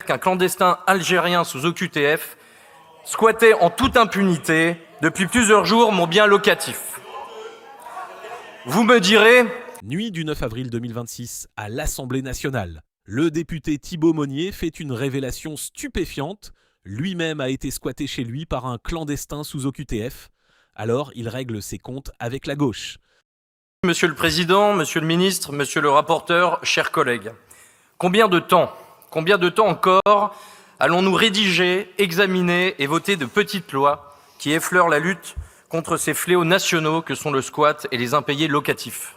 qu'un clandestin algérien sous OQTF squattait en toute impunité depuis plusieurs jours mon bien locatif. Vous me direz... Nuit du 9 avril 2026, à l'Assemblée nationale, le député Thibaut Monnier fait une révélation stupéfiante. Lui-même a été squatté chez lui par un clandestin sous OQTF. Alors, il règle ses comptes avec la gauche. Monsieur le Président, Monsieur le Ministre, Monsieur le rapporteur, chers collègues, combien de temps encore allons-nous rédiger, examiner et voter de petites lois qui effleurent la lutte contre ces fléaux nationaux que sont le squat et les impayés locatifs?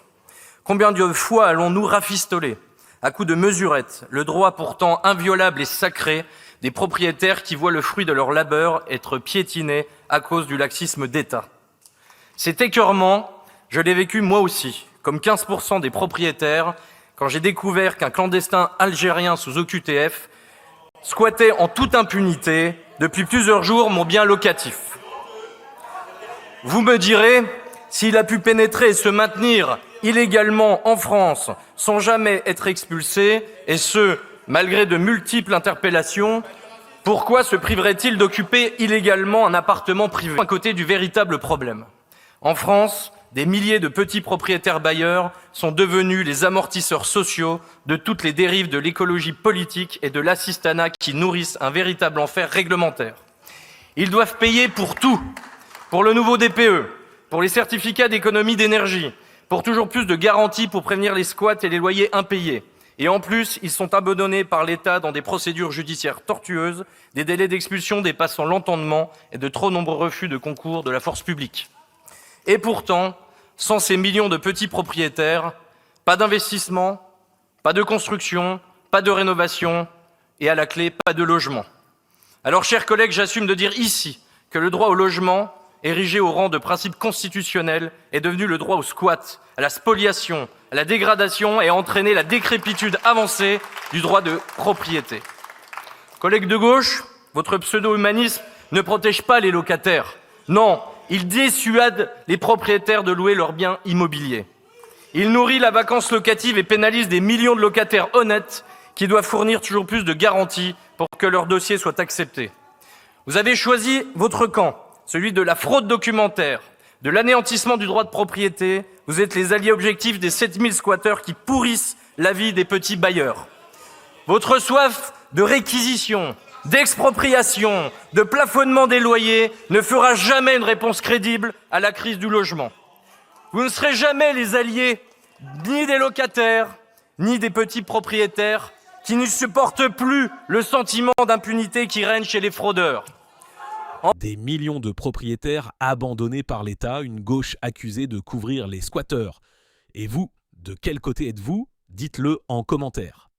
Combien de fois allons-nous rafistoler, à coups de mesurettes, le droit pourtant inviolable et sacré des propriétaires qui voient le fruit de leur labeur être piétiné à cause du laxisme d'État? Cet écœurement, je l'ai vécu moi aussi, comme 15% des propriétaires, quand j'ai découvert qu'un clandestin algérien sous OQTF squattait en toute impunité depuis plusieurs jours mon bien locatif. Vous me direz, s'il a pu pénétrer et se maintenir illégalement en France sans jamais être expulsé, et ce, malgré de multiples interpellations, pourquoi se priverait-il d'occuper illégalement un appartement privé? À côté du véritable problème. En France, des milliers de petits propriétaires bailleurs sont devenus les amortisseurs sociaux de toutes les dérives de l'écologie politique et de l'assistanat qui nourrissent un véritable enfer réglementaire. Ils doivent payer pour tout, pour le nouveau DPE, pour les certificats d'économie d'énergie, pour toujours plus de garanties pour prévenir les squats et les loyers impayés. Et en plus, ils sont abandonnés par l'État dans des procédures judiciaires tortueuses, des délais d'expulsion dépassant l'entendement et de trop nombreux refus de concours de la force publique. Et pourtant, sans ces millions de petits propriétaires, pas d'investissement, pas de construction, pas de rénovation et à la clé, pas de logement. Alors, chers collègues, j'assume de dire ici que le droit au logement, érigé au rang de principe constitutionnel, est devenu le droit au squat, à la spoliation, à la dégradation et a entraîné la décrépitude avancée du droit de propriété. Collègues de gauche, votre pseudo-humanisme ne protège pas les locataires. Non, il dissuade les propriétaires de louer leurs biens immobiliers. Il nourrit la vacance locative et pénalise des millions de locataires honnêtes qui doivent fournir toujours plus de garanties pour que leur dossier soit accepté. Vous avez choisi votre camp, celui de la fraude documentaire, de l'anéantissement du droit de propriété. Vous êtes les alliés objectifs des 7000 squatteurs qui pourrissent la vie des petits bailleurs. Votre soif de réquisition, d'expropriation, de plafonnement des loyers ne fera jamais une réponse crédible à la crise du logement. Vous ne serez jamais les alliés ni des locataires, ni des petits propriétaires qui ne supportent plus le sentiment d'impunité qui règne chez les fraudeurs. Des millions de propriétaires abandonnés par l'État, une gauche accusée de couvrir les squatteurs. Et vous, de quel côté êtes-vous? Dites-le en commentaire.